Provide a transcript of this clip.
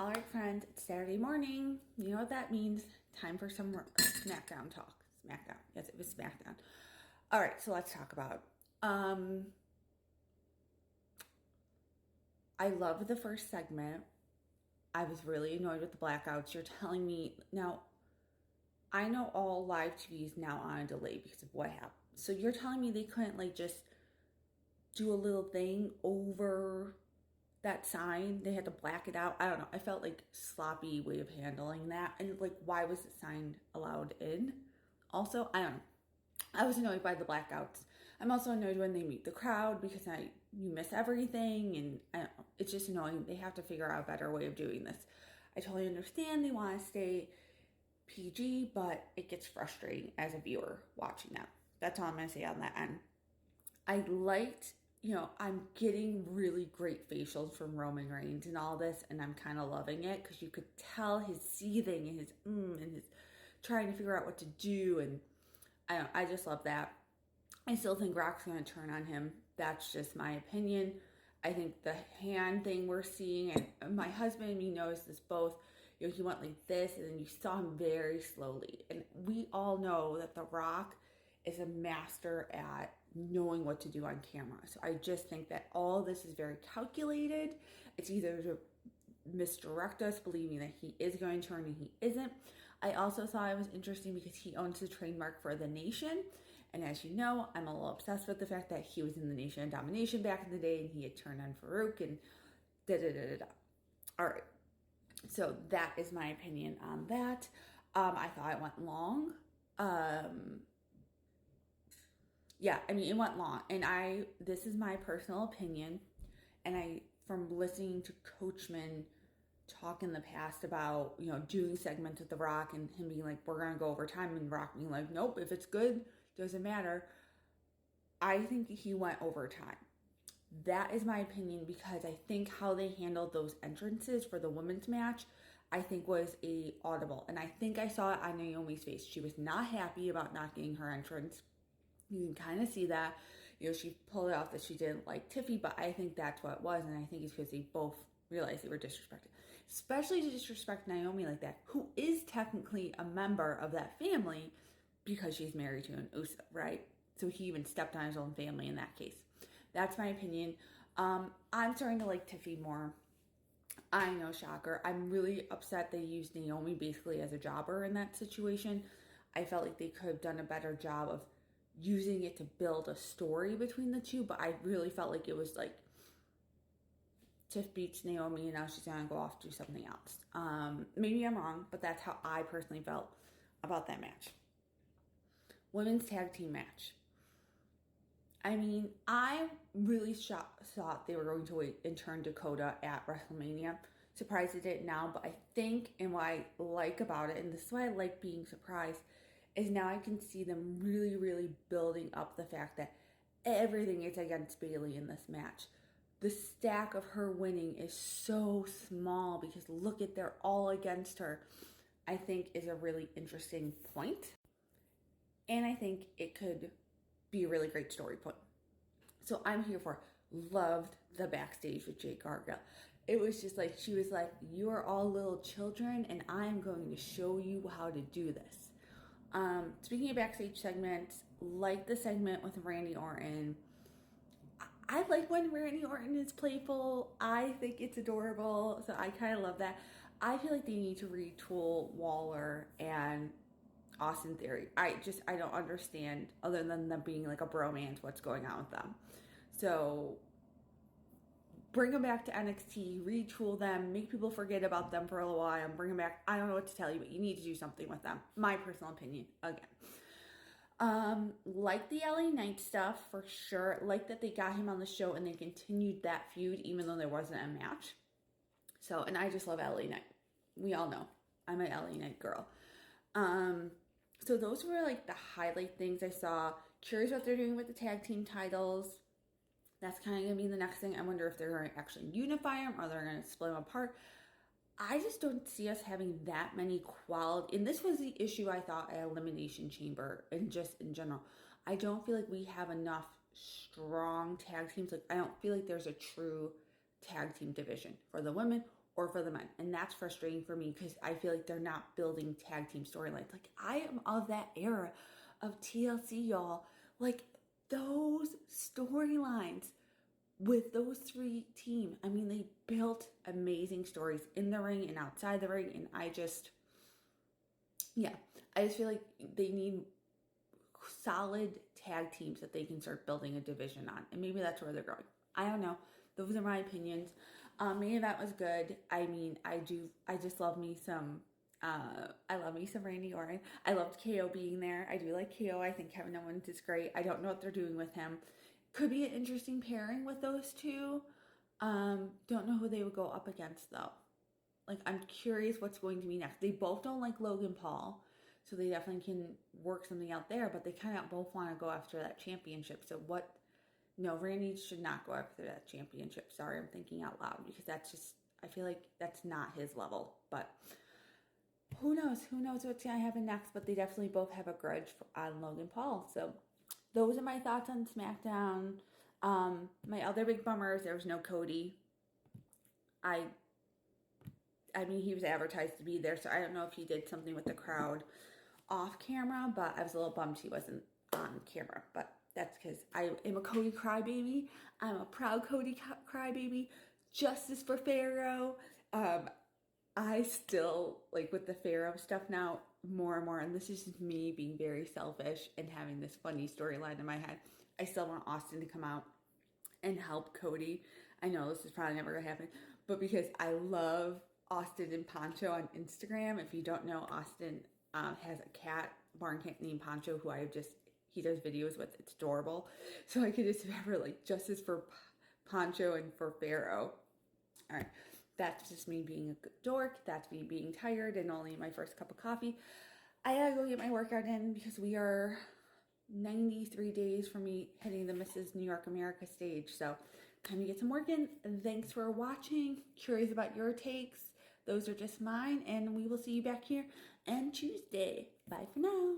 All right, friends, it's Saturday morning. You know what that means. Time for some Smackdown talk. Smackdown. Yes, it was Smackdown. All right, so let's talk about. I love the first segment. I was really annoyed with the blackouts. You're telling me now. I know all live TV is now on a delay because of what happened. So you're telling me they couldn't just do a little thing over that sign? They had to black it out. I don't know. I felt like sloppy way of handling that. And why was the sign allowed in? Also, I don't know. I was annoyed by the blackouts. I'm also annoyed when they meet the crowd because you miss everything, and I don't know. It's just annoying. They have to figure out a better way of doing this. I totally understand they want to stay PG, but it gets frustrating as a viewer watching that. That's all I'm going to say on that end. I liked, I'm getting really great facials from Roman Reigns and all this, and I'm kind of loving it because you could tell his seething and his and his trying to figure out what to do, and I just love that. I still think Rock's going to turn on him. That's just my opinion. I think the hand thing we're seeing, and my husband and me noticed this both. He went like this, and then you saw him very slowly. And we all know that The Rock is a master at knowing what to do on camera. So I just think that all this is very calculated. It's either to misdirect us, believing that he is going to turn and he isn't. I also thought it was interesting because he owns the trademark for the Nation. And as you know, I'm a little obsessed with the fact that he was in the Nation of Domination back in the day and he had turned on Farouk and da-da-da-da-da. All right. So that is my opinion on that. I thought it went long. It went long. And this is my personal opinion. And from listening to Coachman talk in the past about, doing segments with The Rock and him being like, we're going to go over time, and Rock being like, nope, if it's good, doesn't matter. I think he went over time. That is my opinion because I think how they handled those entrances for the women's match, I think was audible. And I think I saw it on Naomi's face. She was not happy about not getting her entrance. You can kind of see that. She pulled it off that she didn't like Tiffy, but I think that's what it was. And I think it's because they both realized they were disrespected. Especially to disrespect Naomi like that, who is technically a member of that family because she's married to an Uso, right? So he even stepped on his own family in that case. That's my opinion. I'm starting to like Tiffy more. I know, shocker. I'm really upset they used Naomi basically as a jobber in that situation. I felt like they could have done a better job of using it to build a story between the two, but I really felt like it was like Tiff beats Naomi and now she's gonna go off to do something else. Maybe I'm wrong, but that's how I personally felt about that match. Women's tag team match. I really thought they were going to wait and turn Dakota at WrestleMania. Surprised it didn't now, but I think, and what I like about it, and this is why I like being surprised, is now I can see them really, really building up the fact that everything is against Bayley in this match. The stack of her winning is so small because look at, they're all against her. I think is a really interesting point. And I think it could be a really great story point. So I'm here for it. Loved the backstage with Jade Cargill. It was just like, she was like, you are all little children and I'm going to show you how to do this. Speaking of backstage segments, like the segment with Randy Orton. I like when Randy Orton is playful. I think it's adorable. So I kind of love that. I feel like they need to retool Waller and Austin Theory. I don't understand, other than them being like a bromance, what's going on with them. So bring them back to NXT, retool them, make people forget about them for a little while, and bring them back. I don't know what to tell you, but you need to do something with them. My personal opinion, again. Like the LA Knight stuff for sure. Like that they got him on the show and they continued that feud even though there wasn't a match. So, and I just love LA Knight. We all know I'm an LA Knight girl. So those were like the highlight things I saw. Curious what they're doing with the tag team titles. That's kind of going to be the next thing. I wonder if they're going to actually unify them or they're going to split them apart. I just don't see us having that many quality. And this was the issue I thought at Elimination Chamber and just in general. I don't feel like we have enough strong tag teams. Like I don't feel like there's a true tag team division for the women or for the men. And that's frustrating for me because I feel like they're not building tag team storylines. Like, I am of that era of TLC, y'all. Like, those storylines with those three teams, I mean, they built amazing stories in the ring and outside the ring. And I just feel like they need solid tag teams that they can start building a division on. And maybe that's where they're going. I don't know. Those are my opinions. Main event was good. I mean, I just love me some, I love me some Randy Orton. I loved KO being there. I do like KO. I think Kevin Owens is great. I don't know what they're doing with him. Could be an interesting pairing with those two. Don't know who they would go up against though. Like, I'm curious what's going to be next. They both don't like Logan Paul, so they definitely can work something out there, but they kind of both want to go after that championship. So what? No, Randy should not go after that championship. Sorry, I'm thinking out loud because that's just, I feel like that's not his level. But who knows? Who knows what's going to happen next? But they definitely both have a grudge on Logan Paul. So those are my thoughts on SmackDown. My other big bummer is there was no Cody. I mean, he was advertised to be there, so I don't know if he did something with the crowd off camera, but I was a little bummed he wasn't on camera. But that's because I am a Cody crybaby. I'm a proud Cody crybaby. Justice for Pharaoh. I still, like, with the Pharaoh stuff now, more and more, and this is just me being very selfish and having this funny storyline in my head, I still want Austin to come out and help Cody. I know this is probably never going to happen, but because I love Austin and Poncho on Instagram. If you don't know, Austin has a cat, barn cat named Poncho, who he does videos with. It's adorable. So I could just remember, like, justice for Poncho and for Pharaoh. All right. That's just me being a good dork. That's me being tired and only my first cup of coffee. I gotta go get my workout in because we are 93 days from me hitting the Mrs. New York America stage. So time to get some work in. Thanks for watching. Curious about your takes. Those are just mine. And we will see you back here on Tuesday. Bye for now.